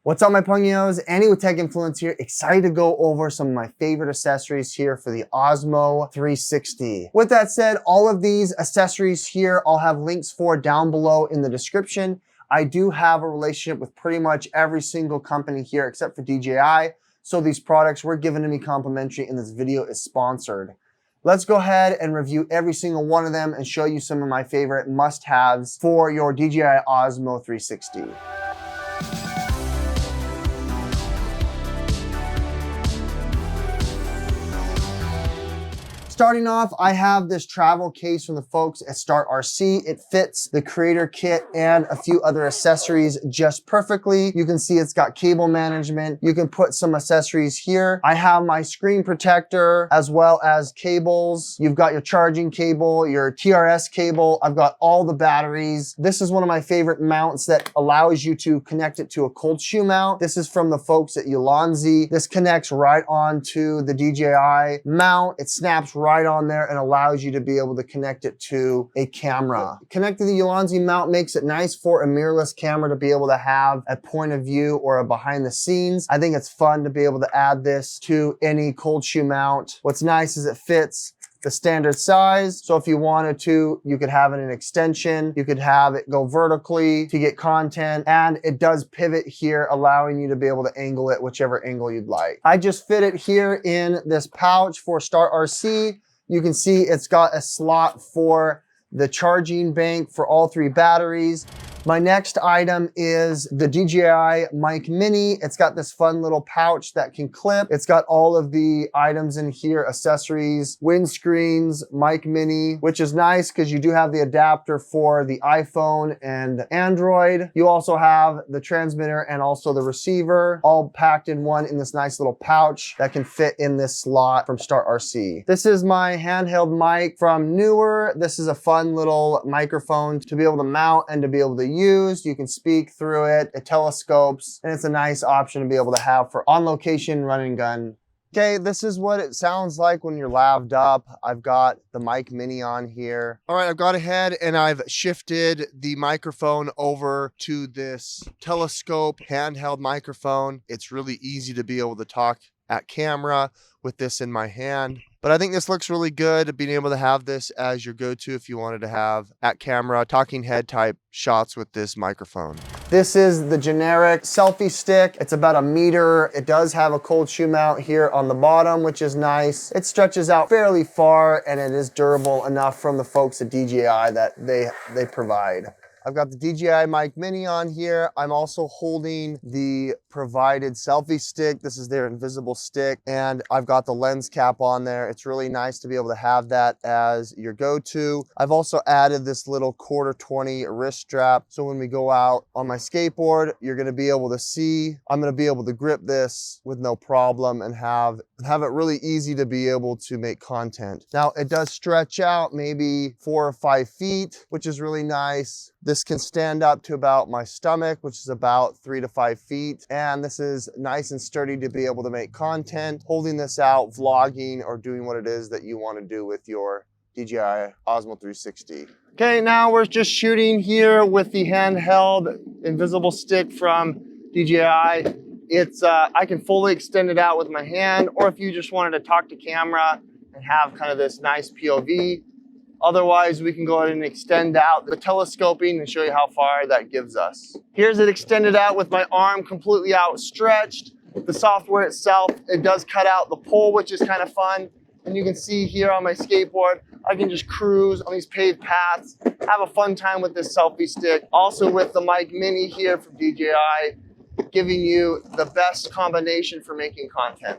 What's up, my pungios? Andy with Tech Influence here. Excited to go over some of my favorite accessories here for the Osmo 360. With that said, all of these accessories here, I'll have links for down below in the description. I do have a relationship with pretty much every single company here except for DJI. So these products were given to me complimentary and this video is sponsored. Let's go ahead and review every single one of them and show you some of my favorite must-haves for your DJI Osmo 360. Starting off, I have this travel case from the folks at StartRC. It fits the creator kit and a few other accessories just perfectly. You can see it's got cable management. You can put some accessories here. I have my screen protector as well as cables. You've got your charging cable, your TRS cable. I've got all the batteries. This is one of my favorite mounts that allows you to connect it to a cold shoe mount. This is from the folks at Ulanzi. This connects right onto the DJI mount. It snaps right on there and allows you to be able to connect it to a camera. Connecting the Ulanzi mount makes it nice for a mirrorless camera to be able to have a point of view or a behind the scenes. I think it's fun to be able to add this to any cold shoe mount. What's nice is it fits the standard size. So if you wanted to, you could have it in extension. You could have it go vertically to get content, and it does pivot here, allowing you to be able to angle it whichever angle you'd like. I just fit it here in this pouch for StartRC. You can see it's got a slot for the charging bank for all three batteries. My next item is the DJI Mic Mini. It's got this fun little pouch that can clip. It's got all of the items in here, accessories, windscreens, Mic Mini, which is nice because you do have the adapter for the iPhone and Android. You also have the transmitter and also the receiver, all packed in one in this nice little pouch that can fit in this slot from StartRC. This is my handheld mic from Neewer. This is a fun little microphone to be able to mount and to be able to use. You can speak through it. It telescopes, and it's a nice option to be able to have for on-location run and gun. Okay, this is what it sounds like when you're laved up. I've got the Mic Mini on here. All right, I've got ahead and I've shifted the microphone over to this telescope handheld microphone. It's really easy to be able to talk at camera with this in my hand. But I think this looks really good, being able to have this as your go-to if you wanted to have at camera, talking head type shots with this microphone. This is the generic selfie stick. It's about 1 meter. It does have a cold shoe mount here on the bottom, which is nice. It stretches out fairly far and it is durable enough from the folks at DJI that they provide. I've got the DJI Mic Mini on here. I'm also holding the provided selfie stick. This is their invisible stick, and I've got the lens cap on there. It's really nice to be able to have that as your go-to. I've also added this little 1/4-20 wrist strap. So when we go out on my skateboard, you're gonna be able to see, I'm gonna be able to grip this with no problem and have it really easy to be able to make content. Now it does stretch out maybe 4 or 5 feet, which is really nice. This can stand up to about my stomach, which is about 3 to 5 feet. And this is nice and sturdy to be able to make content, holding this out, vlogging, or doing what it is that you want to do with your DJI Osmo 360. Okay, now we're just shooting here with the handheld invisible stick from DJI. It's, I can fully extend it out with my hand, or if you just wanted to talk to camera and have kind of this nice POV. Otherwise, we can go ahead and extend out the telescoping and show you how far that gives us. Here's it extended out with my arm completely outstretched. The software itself, it does cut out the pole, which is kind of fun. And you can see here on my skateboard, I can just cruise on these paved paths, have a fun time with this selfie stick. Also with the Mic Mini here from DJI, giving you the best combination for making content.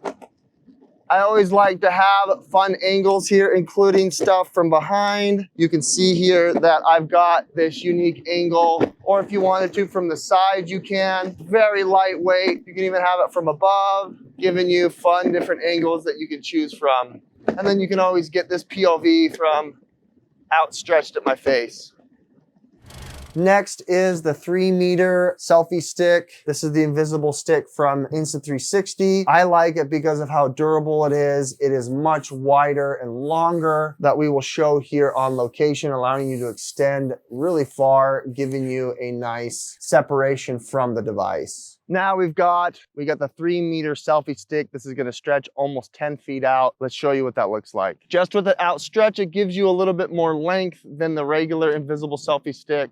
I always like to have fun angles here, including stuff from behind. You can see here that I've got this unique angle, or if you wanted to from the side, you can. Very lightweight. You can even have it from above, giving you fun different angles that you can choose from. And then you can always get this POV from outstretched at my face. Next is the 3-meter selfie stick. This is the invisible stick from Insta360. I like it because of how durable it is. It is much wider and longer that we will show here on location, allowing you to extend really far, giving you a nice separation from the device. Now we got the 3-meter selfie stick. This is gonna stretch almost 10 feet out. Let's show you what that looks like. Just with the outstretch, it gives you a little bit more length than the regular invisible selfie stick.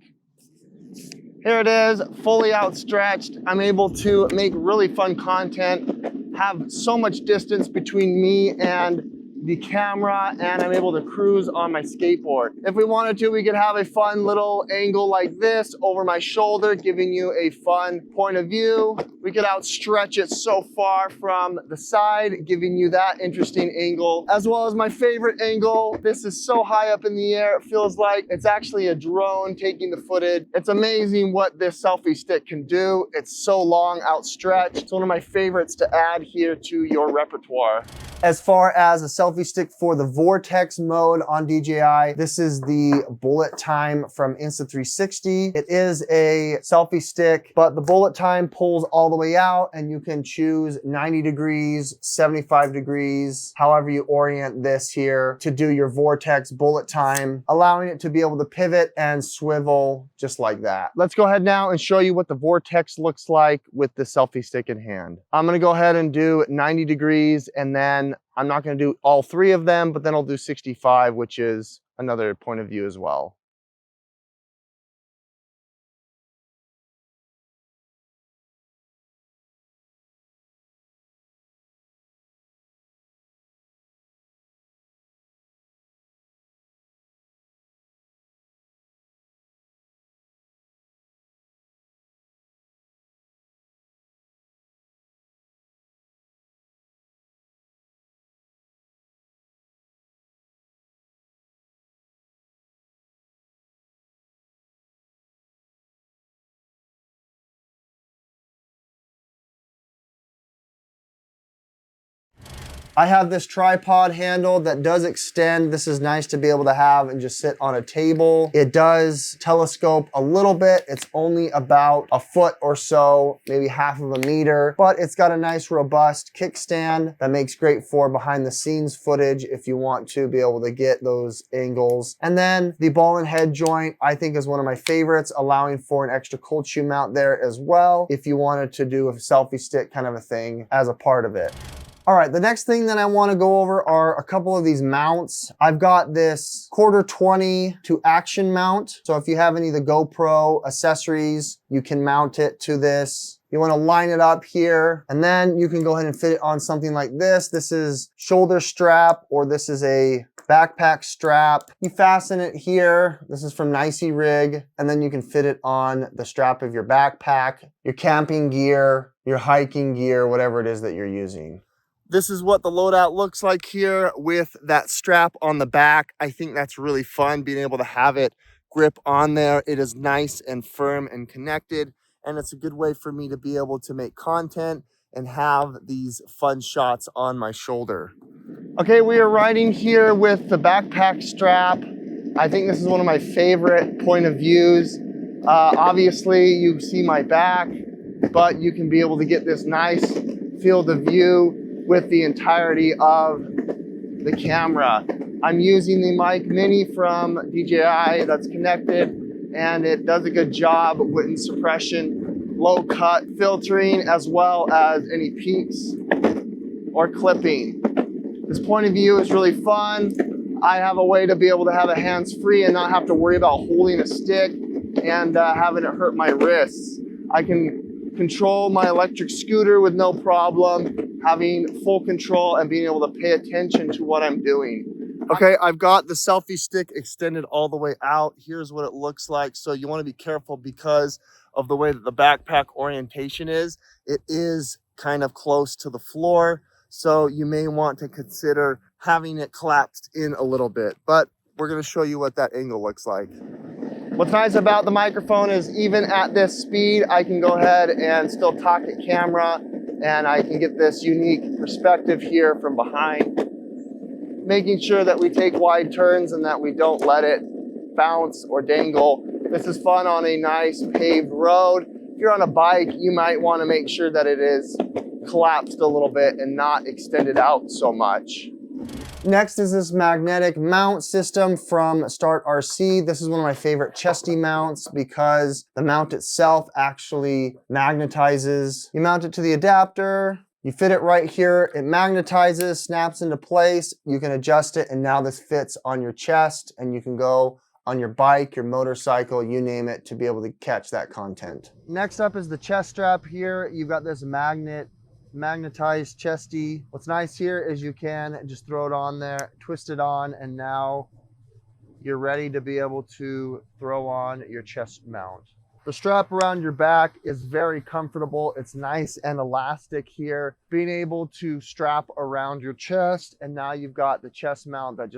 Here it is, fully outstretched. I'm able to make really fun content, have so much distance between me and the camera, and I'm able to cruise on my skateboard. If we wanted to, we could have a fun little angle like this over my shoulder, giving you a fun point of view. We could outstretch it so far from the side, giving you that interesting angle, as well as my favorite angle. This is so high up in the air, it feels like it's actually a drone taking the footage. It's amazing what this selfie stick can do. It's so long, outstretched. It's one of my favorites to add here to your repertoire. As far as a selfie stick for the vortex mode on DJI, this is the bullet time from Insta360. It is a selfie stick, but the bullet time pulls all the way out, and you can choose 90 degrees, 75 degrees, however you orient this here to do your vortex bullet time, allowing it to be able to pivot and swivel just like that. Let's go ahead now and show you what the vortex looks like with the selfie stick in hand. I'm gonna go ahead and do 90 degrees, and then I'm not gonna do all 3 of them, but then I'll do 65, which is another point of view as well. I have this tripod handle that does extend. This is nice to be able to have and just sit on a table. It does telescope a little bit. It's only about a foot or so, maybe half of a meter, but it's got a nice robust kickstand that makes great for behind the scenes footage if you want to be able to get those angles. And then the ball and head joint, I think, is one of my favorites, allowing for an extra cold shoe mount there as well if you wanted to do a selfie stick kind of a thing as a part of it. All right, the next thing that I want to go over are a couple of these mounts. I've got this 1/4-20 to action mount. So if you have any of the GoPro accessories, you can mount it to this. You want to line it up here, and then you can go ahead and fit it on something like this. This is shoulder strap, or this is a backpack strap. You fasten it here. This is from NICEYRIG, and then you can fit it on the strap of your backpack, your camping gear, your hiking gear, whatever it is that you're using. This is what the loadout looks like here with that strap on the back. I think that's really fun, being able to have it grip on there. It is nice and firm and connected, and it's a good way for me to be able to make content and have these fun shots on my shoulder. Okay, we are riding here with the backpack strap. I think this is one of my favorite point of views. Obviously, you see my back, but you can be able to get this nice field of view with the entirety of the camera. I'm using the Mic Mini from DJI that's connected, and it does a good job with wind suppression, low cut filtering, as well as any peaks or clipping. This point of view is really fun. I have a way to be able to have a hands-free and not have to worry about holding a stick and having it hurt my wrists. I can control my electric scooter with no problem, having full control and being able to pay attention to what I'm doing. Okay, I've got the selfie stick extended all the way out. Here's what it looks like. So you want to be careful because of the way that the backpack orientation is. It is kind of close to the floor, so you may want to consider having it collapsed in a little bit, but we're going to show you what that angle looks like. What's nice about the microphone is even at this speed, I can go ahead and still talk to camera, and I can get this unique perspective here from behind, making sure that we take wide turns and that we don't let it bounce or dangle. This is fun on a nice paved road. If you're on a bike, you might want to make sure that it is collapsed a little bit and not extended out so much. Next is this magnetic mount system from StartRC. This is one of my favorite chesty mounts because the mount itself actually magnetizes. You mount it to the adapter, you fit it right here, it magnetizes, snaps into place, you can adjust it, and now this fits on your chest, and you can go on your bike, your motorcycle, you name it, to be able to catch that content. Next up is the chest strap here. You've got this magnetized chesty. What's nice here is you can just throw it on there, twist it on, and now you're ready to be able to throw on your chest mount. The strap around your back is very comfortable. It's nice and elastic here. Being able to strap around your chest, and now you've got the chest mount that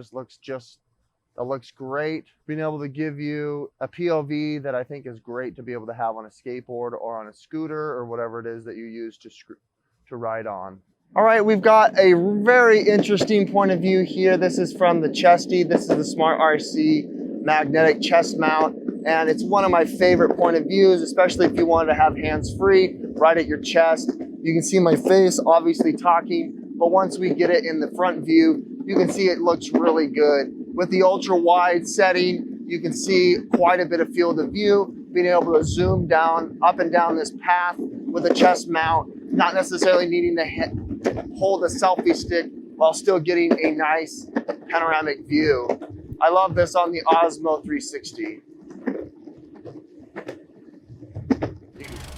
looks great. Being able to give you a POV that I think is great to be able to have on a skateboard or on a scooter or whatever it is that you use to ride on. All right, we've got a very interesting point of view here. This is from the Chesty. This is the SmartRC magnetic chest mount, and it's one of my favorite point of views, especially if you wanted to have hands-free right at your chest. You can see my face obviously talking, but once we get it in the front view, you can see it looks really good. With the ultra wide setting, you can see quite a bit of field of view, being able to zoom down, up and down this path with a chest mount, not necessarily needing to hold a selfie stick while still getting a nice panoramic view. I love this on the Osmo 360.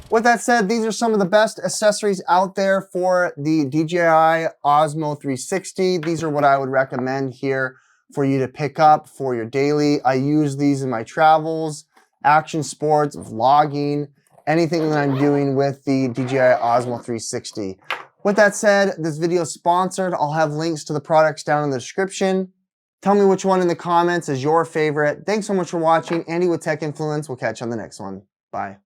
With that said, these are some of the best accessories out there for the DJI Osmo 360. These are what I would recommend here for you to pick up for your daily. I use these in my travels, action sports, vlogging, anything that I'm doing with the DJI Osmo 360. With that said, this video is sponsored. I'll have links to the products down in the description. Tell me which one in the comments is your favorite. Thanks so much for watching. Andy with Tech Influence. We'll catch you on the next one. Bye.